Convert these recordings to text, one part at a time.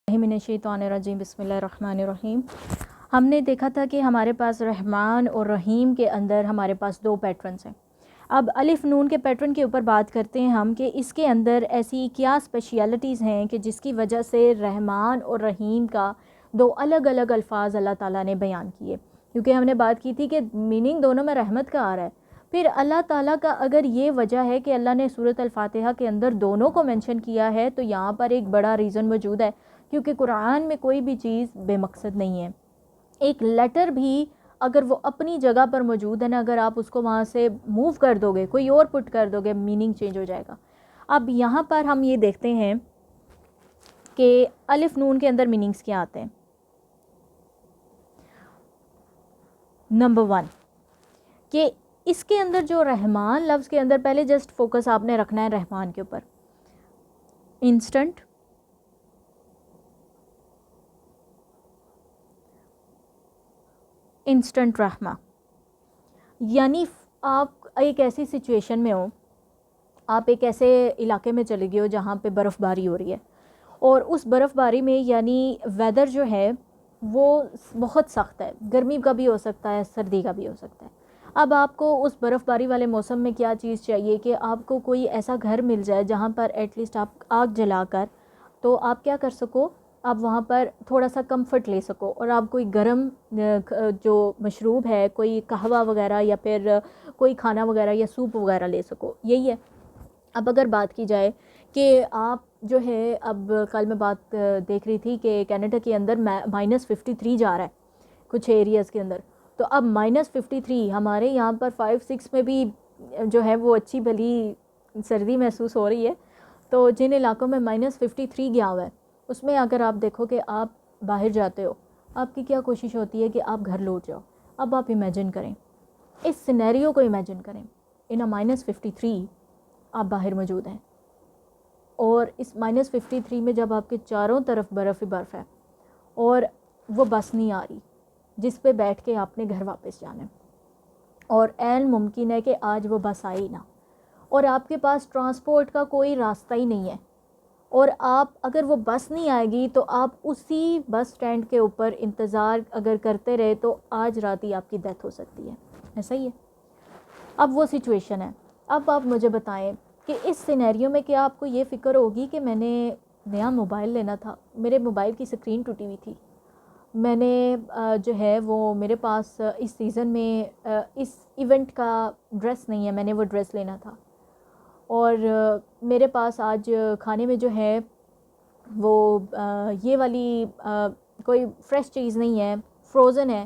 من الشیطان الرجیم بسم اللہ الرحمن الرحیم۔ ہم نے دیکھا تھا کہ ہمارے پاس رحمان اور رحیم کے اندر ہمارے پاس دو پیٹرنز ہیں۔ اب الف نون کے پیٹرن کے اوپر بات کرتے ہیں ہم کہ اس کے اندر ایسی کیا اسپیشیلٹیز ہیں کہ جس کی وجہ سے رحمان اور رحیم کا دو الگ الگ الفاظ اللہ تعالیٰ نے بیان کیے، کیونکہ ہم نے بات کی تھی کہ میننگ دونوں میں رحمت کا آ رہا ہے۔ پھر اللہ تعالیٰ کا اگر یہ وجہ ہے کہ اللہ نے سورۃ الفاتحہ کے اندر دونوں کو مینشن کیا ہے تو یہاں پر ایک بڑا ریزن موجود ہے، کیونکہ قرآن میں کوئی بھی چیز بے مقصد نہیں ہے۔ ایک لیٹر بھی اگر وہ اپنی جگہ پر موجود ہے نا، اگر آپ اس کو وہاں سے موو کر دو گے، کوئی اور پٹ کر دو گے، میننگ چینج ہو جائے گا۔ اب یہاں پر ہم یہ دیکھتے ہیں کہ الف نون کے اندر میننگز کیا آتے ہیں۔ نمبر 1 کہ اس کے اندر جو رحمان لفظ کے اندر، پہلے جسٹ فوکس آپ نے رکھنا ہے رحمان کے اوپر، انسٹنٹ، انسٹنٹ رحمہ، یعنی آپ ایک ایسی سچویشن میں ہو، آپ ایک ایسے علاقے میں چلے گئے ہو جہاں پہ برف باری ہو رہی ہے، اور اس برف باری میں یعنی ویدر جو ہے وہ بہت سخت ہے، گرمی کا بھی ہو سکتا ہے، سردی کا بھی ہو سکتا ہے۔ اب آپ کو اس برف باری والے موسم میں کیا چیز چاہیے کہ آپ کو کوئی ایسا گھر مل جائے جہاں پر ایٹ لیسٹ آپ آگ جلا کر تو آپ کیا کر سکو، آپ وہاں پر تھوڑا سا کمفرٹ لے سکو، اور آپ کوئی گرم جو مشروب ہے، کوئی قہوہ وغیرہ یا پھر کوئی کھانا وغیرہ یا سوپ وغیرہ لے سکو، یہی ہے۔ اب اگر بات کی جائے کہ آپ جو ہے، اب کل میں بات دیکھ رہی تھی کہ کینیڈا کے اندر -53 جا رہا ہے کچھ ایریاز کے اندر، تو اب -53 ہمارے یہاں پر 5-6 میں بھی جو ہے وہ اچھی بھلی سردی محسوس ہو رہی ہے، تو جن علاقوں میں -53 گیا ہوا ہے اس میں اگر آپ دیکھو کہ آپ باہر جاتے ہو، آپ کی کیا کوشش ہوتی ہے کہ آپ گھر لوٹ جاؤ۔ اب آپ امیجن کریں، اس سینیریو کو امیجن کریں، ان -53 آپ باہر موجود ہیں، اور اس -53 میں جب آپ کے چاروں طرف برف ہی برف ہے اور وہ بس نہیں آ رہی جس پہ بیٹھ کے آپ نے گھر واپس جانا ہے، اور عین ممکن ہے کہ آج وہ بس آئی نہ، اور آپ کے پاس ٹرانسپورٹ کا کوئی راستہ ہی نہیں ہے، اور آپ اگر وہ بس نہیں آئے گی تو آپ اسی بس سٹینڈ کے اوپر انتظار اگر کرتے رہے تو آج رات ہی آپ کی ڈیتھ ہو سکتی ہے، ایسا ہی ہے۔ اب وہ سچویشن ہے، اب آپ مجھے بتائیں کہ اس سینیریو میں کیا آپ کو یہ فکر ہوگی کہ میں نے نیا موبائل لینا تھا، میرے موبائل کی اسکرین ٹوٹی ہوئی تھی، میں نے جو ہے وہ میرے پاس اس سیزن میں اس ایونٹ کا ڈریس نہیں ہے، میں نے وہ ڈریس لینا تھا، اور میرے پاس آج کھانے میں جو ہے وہ یہ والی کوئی فریش چیز نہیں ہے، فروزن ہے،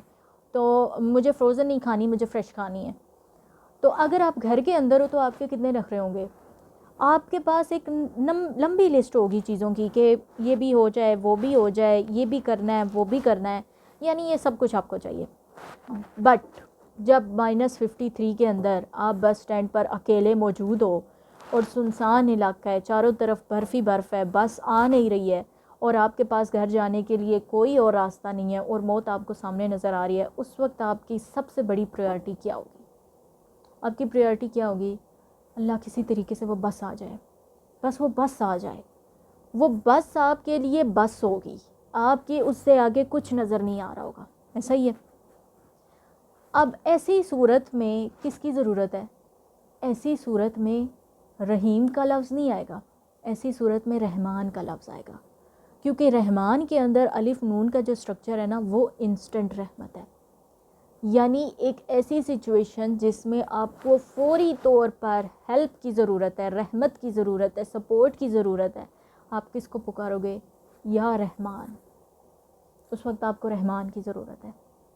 تو مجھے فروزن نہیں کھانی، مجھے فریش کھانی ہے۔ تو اگر آپ گھر کے اندر ہو تو آپ کے کتنے نخرے ہوں گے؟ آپ کے پاس ایک لمبی لسٹ ہوگی چیزوں کی کہ یہ بھی ہو جائے، وہ بھی ہو جائے، یہ بھی کرنا ہے، وہ بھی کرنا ہے، یعنی یہ سب کچھ آپ کو چاہیے۔ بٹ جب -53 کے اندر آپ بس سٹینڈ پر اکیلے موجود ہو اور سنسان علاقہ ہے، چاروں طرف برف ہی برف ہے، بس آ نہیں رہی ہے، اور آپ کے پاس گھر جانے کے لیے کوئی اور راستہ نہیں ہے، اور موت آپ کو سامنے نظر آ رہی ہے، اس وقت آپ کی سب سے بڑی پریورٹی کیا ہوگی؟ آپ کی پریورٹی کیا ہوگی؟ اللہ کسی طریقے سے وہ بس آ جائے، بس وہ بس آ جائے، وہ بس آپ کے لیے بس ہوگی، آپ کی اس سے آگے کچھ نظر نہیں آ رہا ہوگا، ایسا ہی ہے۔ اب ایسی صورت میں کس کی ضرورت ہے؟ ایسی صورت میں رحیم کا لفظ نہیں آئے گا، ایسی صورت میں رحمان کا لفظ آئے گا، کیونکہ رحمان کے اندر الف نون کا جو سٹرکچر ہے نا وہ انسٹنٹ رحمت ہے، یعنی ایک ایسی سچویشن جس میں آپ کو فوری طور پر ہیلپ کی ضرورت ہے، رحمت کی ضرورت ہے، سپورٹ کی ضرورت ہے، آپ کس کو پکارو گے؟ یا رحمان، اس وقت آپ کو رحمان کی ضرورت ہے۔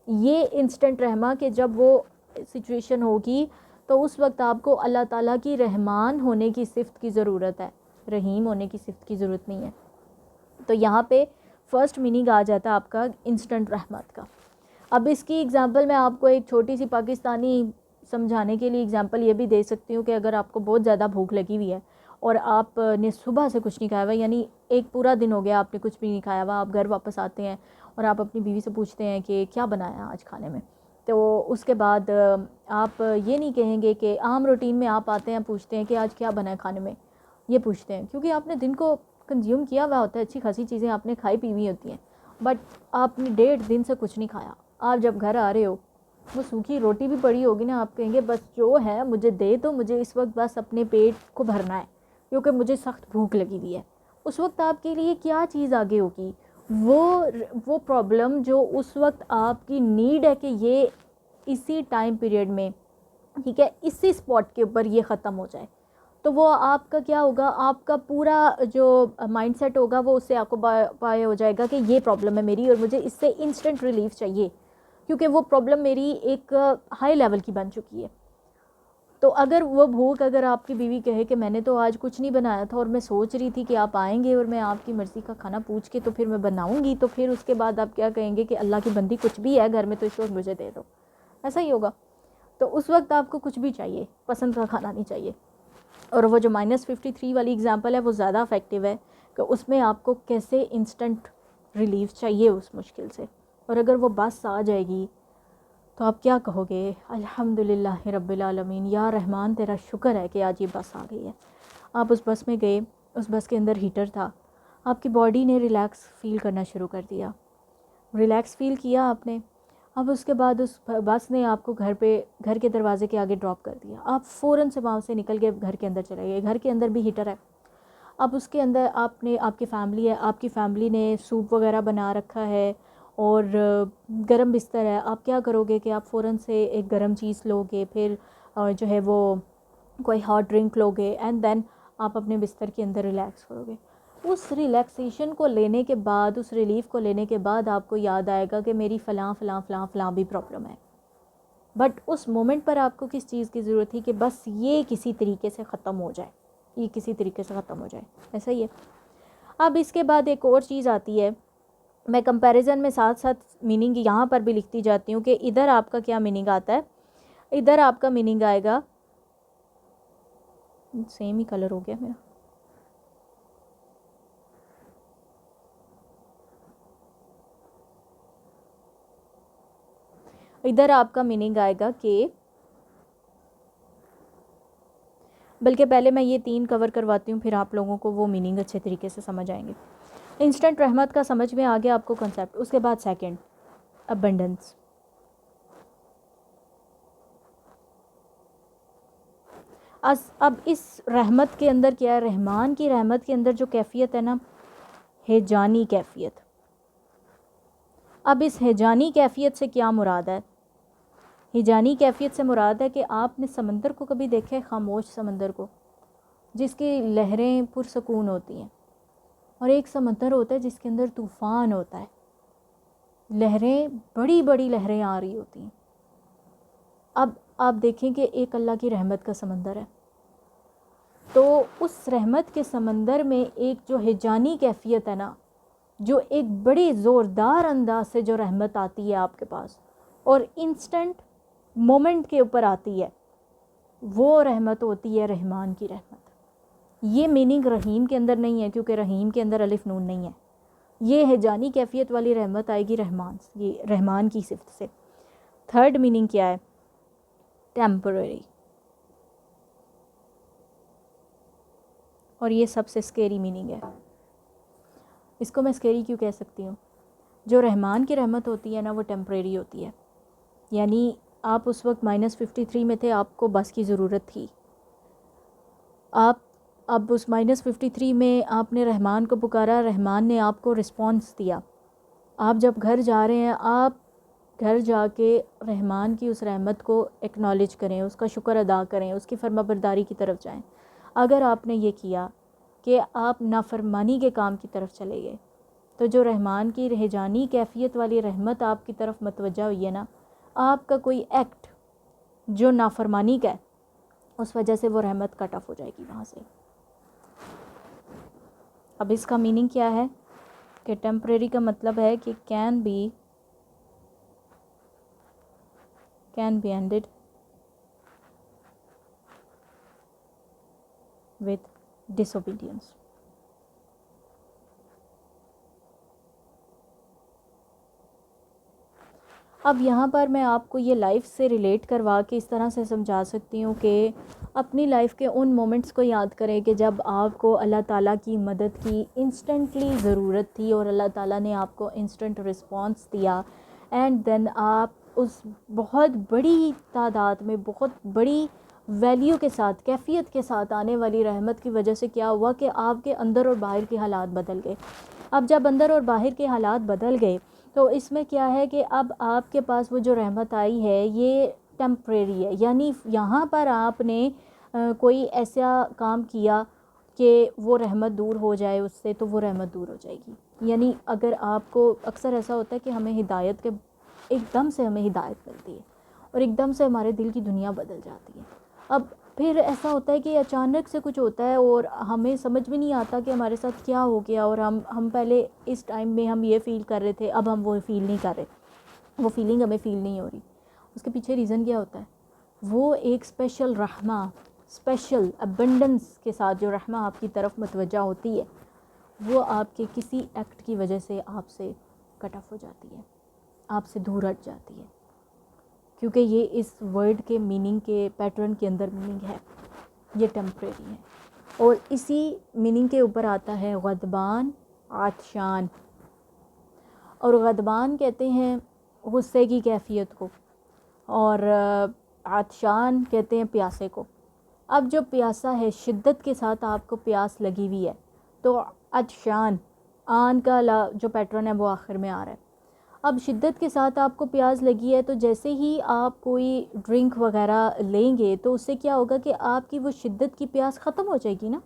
یہ انسٹنٹ رحمہ کہ جب وہ سچویشن ہوگی تو اس وقت آپ کو اللہ تعالیٰ کی رحمان ہونے کی صفت کی ضرورت ہے، رحیم ہونے کی صفت کی ضرورت نہیں ہے۔ تو یہاں پہ فرسٹ میننگ آ جاتا ہے آپ کا انسٹنٹ رحمت کا۔ اب اس کی اگزامپل میں آپ کو ایک چھوٹی سی پاکستانی سمجھانے کے لیے اگزامپل یہ بھی دے سکتی ہوں کہ اگر آپ کو بہت زیادہ بھوک لگی ہوئی ہے اور آپ نے صبح سے کچھ نہیں کھایا ہوا، یعنی ایک پورا دن ہو گیا آپ نے کچھ بھی نہیں کھایا ہوا، آپ گھر واپس آتے ہیں اور آپ اپنی بیوی سے پوچھتے ہیں کہ کیا بنایا آج کھانے میں، تو اس کے بعد آپ یہ نہیں کہیں گے کہ عام روٹین میں آپ آتے ہیں پوچھتے ہیں کہ آج کیا بنا ہے کھانے میں، یہ پوچھتے ہیں کیونکہ آپ نے دن کو کنزیوم کیا ہوا ہوتا ہے, اچھی خاصی چیزیں آپ نے کھائی پی ہوئی ہوتی ہیں, بٹ آپ نے 1.5 دن سے کچھ نہیں کھایا. آپ جب گھر آ رہے ہو, وہ سوکھی روٹی بھی پڑی ہوگی نا, آپ کہیں گے بس جو ہے مجھے دے تو, مجھے اس وقت بس اپنے پیٹ کو بھرنا ہے کیونکہ مجھے سخت بھوک لگی ہوئی ہے. اس وقت آپ کے لیے کیا چیز آگے ہوگی؟ وہ پرابلم جو اس وقت آپ کی نیڈ ہے کہ یہ اسی ٹائم پیریڈ میں, ٹھیک ہے, اسی اسپاٹ کے اوپر یہ ختم ہو جائے, تو وہ آپ کا کیا ہوگا, آپ کا پورا جو مائنڈ سیٹ ہوگا وہ اس سے آپ کو پائے ہو جائے گا کہ یہ پرابلم ہے میری اور مجھے اس سے انسٹنٹ ریلیف چاہیے, کیونکہ وہ پرابلم میری ایک ہائی لیول کی بن چکی ہے. تو اگر وہ بھوک, اگر آپ کی بیوی کہے کہ میں نے تو آج کچھ نہیں بنایا تھا اور میں سوچ رہی تھی کہ آپ آئیں گے اور میں آپ کی مرضی کا کھانا پوچھ کے تو پھر میں بناؤں گی, تو پھر اس کے بعد آپ کیا کہیں گے کہ اللہ کی بندی کچھ بھی ہے گھر میں تو اس وقت مجھے دے دو, ایسا ہی ہوگا. تو اس وقت آپ کو کچھ بھی چاہیے, پسند کا کھانا نہیں چاہیے. اور وہ جو -53 والی اگزامپل ہے وہ زیادہ افیکٹو ہے کہ اس میں آپ کو کیسے انسٹنٹ ریلیف چاہیے اس مشکل سے, اور اگر وہ بس آ جائے گی تو آپ کیا کہو گے, الحمدللہ رب العالمین, یا رحمان تیرا شکر ہے کہ آج یہ بس آ گئی ہے. آپ اس بس میں گئے, اس بس کے اندر ہیٹر تھا, آپ کی باڈی نے ریلیکس فیل کرنا شروع کر دیا, ریلیکس فیل کیا آپ نے. اب اس کے بعد اس بس نے آپ کو گھر کے دروازے کے آگے ڈراپ کر دیا, آپ فوراً سے وہاں سے نکل کے گھر کے اندر چلے گئے. گھر کے اندر بھی ہیٹر ہے, اب اس کے اندر آپ کی فیملی ہے, آپ کی فیملی نے سوپ وغیرہ بنا رکھا ہے اور گرم بستر ہے. آپ کیا کرو گے کہ آپ فوراً سے ایک گرم چیز لو گے, پھر جو ہے وہ کوئی ہاٹ ڈرنک لو گے, اینڈ دین آپ اپنے بستر کے اندر ریلیکس کرو گے. اس ریلیکسیشن کو لینے کے بعد, اس ریلیف کو لینے کے بعد آپ کو یاد آئے گا کہ میری فلاں فلاں فلاں فلاں بھی پرابلم ہے, بٹ اس مومنٹ پر آپ کو کس چیز کی ضرورت تھی کہ بس یہ کسی طریقے سے ختم ہو جائے, یہ کسی طریقے سے ختم ہو جائے. ایسا ہی ہے. اب اس کے بعد ایک اور چیز آتی ہے, میں کمپیریزن میں ساتھ ساتھ میننگ یہاں پر بھی لکھتی جاتی ہوں کہ ادھر آپ کا کیا میننگ آتا ہے. ادھر آپ کا میننگ آئے گا, سیم ہی کلر ہو گیا میرا, ادھر آپ کا میننگ آئے گا کہ, بلکہ پہلے میں یہ 3 کور کرواتی ہوں, پھر آپ لوگوں کو وہ میننگ اچھے طریقے سے سمجھ آئیں گے. انسٹنٹ رحمت کا سمجھ میں آ گیا آپ کو کنسیپٹ. اس کے بعد سیکنڈ, ابنڈنس. اب اس رحمت کے اندر کیا ہے, رحمان کی رحمت کے اندر جو کیفیت ہے نا, ہیجانی کیفیت. اب اس ہیجانی کیفیت سے کیا مراد ہے؟ ہیجانی کیفیت سے مراد ہے کہ آپ نے سمندر کو کبھی دیکھا ہے, خاموش سمندر کو, جس کی لہریں پرسکون ہوتی ہیں, اور ایک سمندر ہوتا ہے جس کے اندر طوفان ہوتا ہے, لہریں بڑی بڑی لہریں آ رہی ہوتی ہیں. اب آپ دیکھیں کہ ایک اللہ کی رحمت کا سمندر ہے, تو اس رحمت کے سمندر میں ایک جو ہیجانی کیفیت ہے نا, جو ایک بڑی زوردار انداز سے جو رحمت آتی ہے آپ کے پاس اور انسٹنٹ مومنٹ کے اوپر آتی ہے, وہ رحمت ہوتی ہے رحمان کی رحمت. یہ میننگ رحیم کے اندر نہیں ہے, کیونکہ رحیم کے اندر الف نون نہیں ہے. یہ ہیجانی کیفیت والی رحمت آئے گی رحمان کی صفت سے. تھرڈ میننگ کیا ہے؟ ٹیمپرری. اور یہ سب سے اسکیری میننگ ہے. اس کو میں اسکیری کیوں کہہ سکتی ہوں؟ جو رحمان کی رحمت ہوتی ہے نا, وہ ٹیمپریری ہوتی ہے. یعنی آپ اس وقت -53 میں تھے, آپ کو بس کی ضرورت تھی, آپ اب اس -53 میں آپ نے رحمان کو پکارا, رحمان نے آپ کو رسپانس دیا. آپ جب گھر جا رہے ہیں, آپ گھر جا کے رحمان کی اس رحمت کو ایکنالج کریں, اس کا شکر ادا کریں, اس کی فرما برداری کی طرف جائیں. اگر آپ نے یہ کیا کہ آپ نافرمانی کے کام کی طرف چلے گئے, تو جو رحمان کی ہیجانی کیفیت والی رحمت آپ کی طرف متوجہ ہوئی ہے نا, آپ کا کوئی ایکٹ جو نافرمانی کا ہے, اس وجہ سے وہ رحمت کٹ آف ہو جائے گی وہاں سے. اب اس کا میننگ کیا ہے کہ ٹیمپریری کا مطلب ہے کہ can be ended with disobedience. اب یہاں پر میں آپ کو یہ لائف سے ریلیٹ کروا کے اس طرح سے سمجھا سکتی ہوں کہ اپنی لائف کے ان مومنٹس کو یاد کریں کہ جب آپ کو اللہ تعالیٰ کی مدد کی انسٹنٹلی ضرورت تھی اور اللہ تعالیٰ نے آپ کو انسٹنٹ رسپانس دیا، اینڈ دین آپ اس بہت بڑی تعداد میں، بہت بڑی ویلیو کے ساتھ، کیفیت کے ساتھ آنے والی رحمت کی وجہ سے کیا ہوا کہ آپ کے اندر اور باہر کے حالات بدل گئے۔ اب جب اندر اور باہر کے حالات بدل گئے تو اس میں کیا ہے کہ اب آپ کے پاس وہ جو رحمت آئی ہے یہ ٹیمپریری ہے، یعنی یہاں پر آپ نے کوئی ایسا کام کیا کہ وہ رحمت دور ہو جائے اس سے، تو وہ رحمت دور ہو جائے گی۔ یعنی اگر آپ کو اکثر ایسا ہوتا ہے کہ ہمیں ہدایت کے ایک دم سے ہمیں ہدایت ملتی ہے اور ایک دم سے ہمارے دل کی دنیا بدل جاتی ہے، اب پھر ایسا ہوتا ہے کہ اچانک سے کچھ ہوتا ہے اور ہمیں سمجھ بھی نہیں آتا کہ ہمارے ساتھ کیا ہو گیا، اور ہم پہلے اس ٹائم میں ہم یہ فیل کر رہے تھے، اب ہم وہ فیل نہیں کر رہے، وہ فیلنگ ہمیں فیل نہیں ہو رہی۔ اس کے پیچھے ریزن کیا ہوتا ہے؟ وہ ایک اسپیشل رحمہ، اسپیشل ابنڈنس کے ساتھ جو رحمہ آپ کی طرف متوجہ ہوتی ہے، وہ آپ کے کسی ایکٹ کی وجہ سے آپ سے کٹ آف ہو جاتی ہے، آپ سے دور ہٹ جاتی ہے، کیونکہ یہ اس ورڈ کے میننگ کے پیٹرن کے اندر میننگ ہے، یہ ٹیمپریری ہے۔ اور اسی میننگ کے اوپر آتا ہے غضبان، عطشان، اور غضبان کہتے ہیں غصے کی کیفیت کو، اور عطشان کہتے ہیں پیاسے کو۔ اب جو پیاسا ہے، شدت کے ساتھ آپ کو پیاس لگی ہوئی ہے، تو عطشان، آن کا جو پیٹرن ہے وہ آخر میں آ رہا ہے۔ اب شدت کے ساتھ آپ کو پیاس لگی ہے، تو جیسے ہی آپ کوئی ڈرنک وغیرہ لیں گے تو اس سے کیا ہوگا کہ آپ کی وہ شدت کی پیاس ختم ہو جائے گی نا۔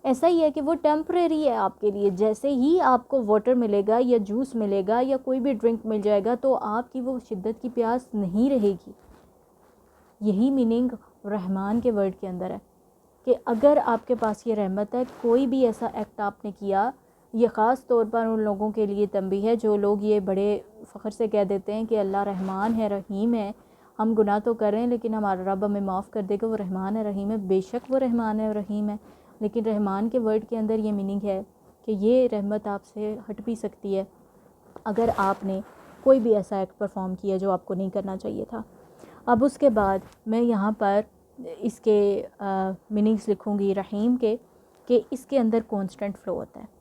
ایسا ہی ہے کہ وہ ٹیمپریری ہے آپ کے لیے، جیسے ہی آپ کو واٹر ملے گا یا جوس ملے گا یا کوئی بھی ڈرنک مل جائے گا تو آپ کی وہ شدت کی پیاس نہیں رہے گی۔ یہی میننگ رحمان کے ورڈ کے اندر ہے کہ اگر آپ کے پاس یہ رحمت ہے، کوئی بھی ایسا ایکٹ آپ نے کیا، یہ خاص طور پر ان لوگوں کے لیے تنبیہ ہے جو لوگ یہ بڑے فخر سے کہہ دیتے ہیں کہ اللہ رحمان ہے، رحیم ہے، ہم گناہ تو کر رہے ہیں لیکن ہمارا رب ہمیں معاف کر دے گا، وہ رحمان ہے، رحیم ہے۔ بے شک وہ رحمان ہے، رحیم ہے، لیکن رحمان کے ورڈ کے اندر یہ میننگ ہے کہ یہ رحمت آپ سے ہٹ بھی سکتی ہے اگر آپ نے کوئی بھی ایسا ایکٹ پرفارم کیا جو آپ کو نہیں کرنا چاہیے تھا۔ اب اس کے بعد میں یہاں پر اس کے میننگز لکھوں گی رحیم کے، کہ اس کے اندر کانسٹنٹ فلو ہوتا ہے۔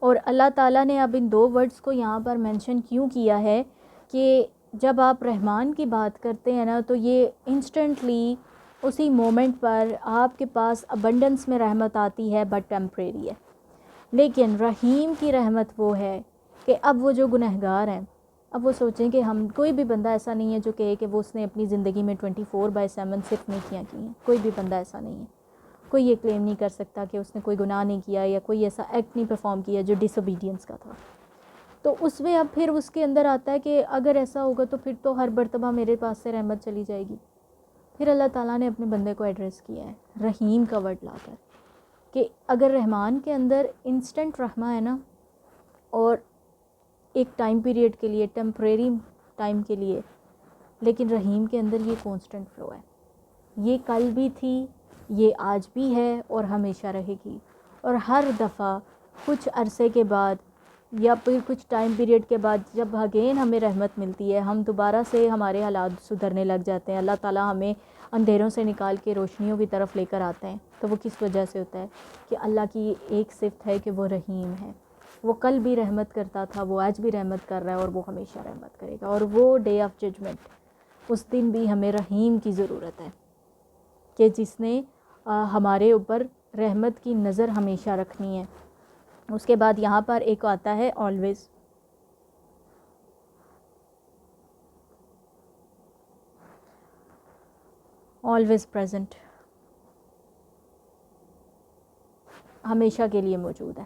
اور اللہ تعالیٰ نے اب ان دو ورڈز کو یہاں پر مینشن کیوں کیا ہے کہ جب آپ رحمان کی بات کرتے ہیں نا تو یہ انسٹنٹلی اسی مومنٹ پر آپ کے پاس ابنڈنس میں رحمت آتی ہے، بٹ ٹیمپریری ہے۔ لیکن رحیم کی رحمت وہ ہے کہ اب وہ جو گنہگار ہیں، اب وہ سوچیں کہ ہم کوئی بھی بندہ ایسا نہیں ہے جو کہے کہ وہ اس نے اپنی زندگی میں 24/7 صرف نیکیاں کی ہیں، کوئی بھی بندہ ایسا نہیں ہے۔ کوئی یہ کلیم نہیں کر سکتا کہ اس نے کوئی گناہ نہیں کیا یا کوئی ایسا ایکٹ نہیں پرفارم کیا جو ڈس اوبیڈینس کا تھا۔ تو اس میں اب پھر اس کے اندر آتا ہے کہ اگر ایسا ہوگا تو پھر تو ہر مرتبہ میرے پاس سے رحمت چلی جائے گی۔ پھر اللہ تعالیٰ نے اپنے بندے کو ایڈریس کیا ہے رحیم کا ورڈ لا کر، کہ اگر رحمان کے اندر انسٹنٹ رحمہ ہے نا، اور ایک ٹائم پیریڈ کے لیے، ٹیمپریری ٹائم کے لیے، لیکن رحیم کے اندر یہ کانسٹنٹ فلو ہے، یہ کل بھی تھی، یہ آج بھی ہے اور ہمیشہ رہے گی۔ اور ہر دفعہ کچھ عرصے کے بعد یا پھر کچھ ٹائم پیریڈ کے بعد جب اگین ہمیں رحمت ملتی ہے، ہم دوبارہ سے ہمارے حالات سدھرنے لگ جاتے ہیں، اللہ تعالیٰ ہمیں اندھیروں سے نکال کے روشنیوں کی طرف لے کر آتے ہیں، تو وہ کس وجہ سے ہوتا ہے؟ کہ اللہ کی ایک صفت ہے کہ وہ رحیم ہے۔ وہ کل بھی رحمت کرتا تھا، وہ آج بھی رحمت کر رہا ہے اور وہ ہمیشہ رحمت کرے گا۔ اور وہ ڈے آف ججمنٹ، اس دن بھی ہمیں رحیم کی ضرورت ہے کہ جس نے ہمارے اوپر رحمت کی نظر ہمیشہ رکھنی ہے۔ اس کے بعد یہاں پر ایک آتا ہے آلویز۔ آلویز پریزنٹ، ہمیشہ کے لیے موجود ہے۔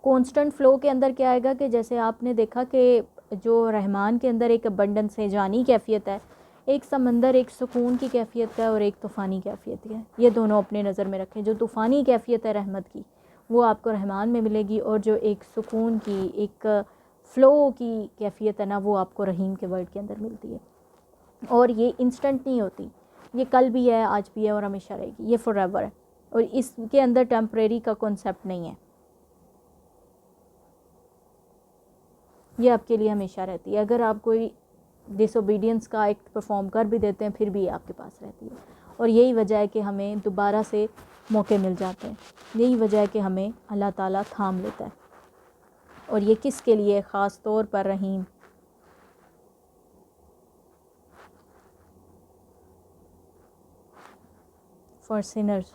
کانسٹنٹ فلو کے اندر کیا آئے گا کہ جیسے آپ نے دیکھا کہ جو رحمان کے اندر ایک ابنڈنس ہے، جانی کیفیت ہے، ایک سمندر ایک سکون کی کیفیت ہے اور ایک طوفانی کیفیت ہے، یہ دونوں اپنے نظر میں رکھیں۔ جو طوفانی کیفیت ہے رحمت کی وہ آپ کو رحمان میں ملے گی، اور جو ایک سکون کی، ایک فلو کی کیفیت ہے نا، وہ آپ کو رحیم کے ورڈ کے اندر ملتی ہے۔ اور یہ انسٹنٹ نہیں ہوتی، یہ کل بھی ہے، آج بھی ہے اور ہمیشہ رہے گی، یہ فار ایور ہے، اور اس کے اندر ٹیمپریری کا کنسیپٹ نہیں ہے، یہ آپ کے لیے ہمیشہ رہتی ہے. اگر آپ کوئی ڈس اوبیڈینس کا ایکٹ پرفارم کر بھی دیتے ہیں پھر بھی یہ آپ کے پاس رہتی ہے، اور یہی وجہ ہے کہ ہمیں دوبارہ سے موقع مل جاتے ہیں، یہی وجہ ہے کہ ہمیں اللہ تعالیٰ تھام لیتا ہے. اور یہ کس کے لیے؟ خاص طور پر رحیم. فار سینرز.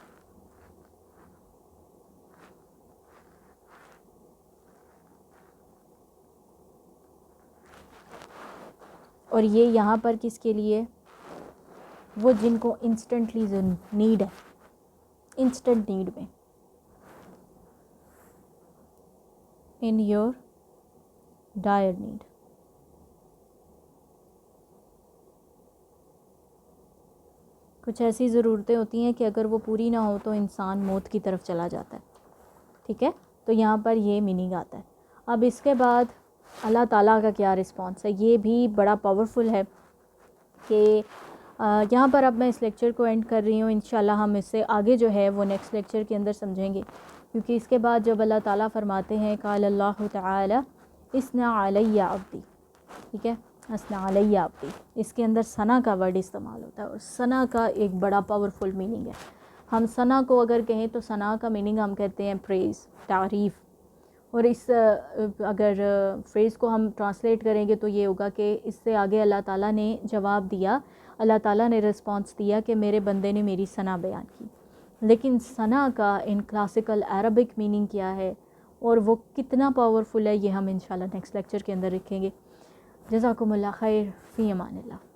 اور یہ یہاں پر کس کے لیے؟ وہ جن کو انسٹنٹلی نیڈ ہے، انسٹنٹ نیڈ میں، ان یور ڈائر نیڈ. کچھ ایسی ضرورتیں ہوتی ہیں کہ اگر وہ پوری نہ ہو تو انسان موت کی طرف چلا جاتا ہے، ٹھیک ہے؟ تو یہاں پر یہ میننگ آتا ہے. اب اس کے بعد اللہ تعالیٰ کا کیا رسپانس ہے، یہ بھی بڑا پاورفل ہے کہ یہاں پر اب میں اس لیکچر کو اینڈ کر رہی ہوں. انشاءاللہ ہم اس سے آگے جو ہے وہ نیکسٹ لیکچر کے اندر سمجھیں گے، کیونکہ اس کے بعد جب اللہ تعالیٰ فرماتے ہیں قال اللہ تعالی اثنا علی عبدی، ٹھیک ہے، اثنا علی عبدی، اس کے اندر ثنا کا ورڈ استعمال ہوتا ہے، اور ثنا کا ایک بڑا پاورفل میننگ ہے. ہم ثنا کو اگر کہیں تو ثنا کا میننگ ہم کہتے ہیں پریز، تعریف. اور اس اگر فریز کو ہم ٹرانسلیٹ کریں گے تو یہ ہوگا کہ اس سے آگے اللہ تعالیٰ نے جواب دیا، اللہ تعالیٰ نے رسپانس دیا کہ میرے بندے نے میری ثنا بیان کی. لیکن ثنا کا ان کلاسیکل عربک میننگ کیا ہے اور وہ کتنا پاورفل ہے، یہ ہم انشاءاللہ نیکسٹ لیکچر کے اندر رکھیں گے. جزاکم اللہ خیر، فی امان اللہ.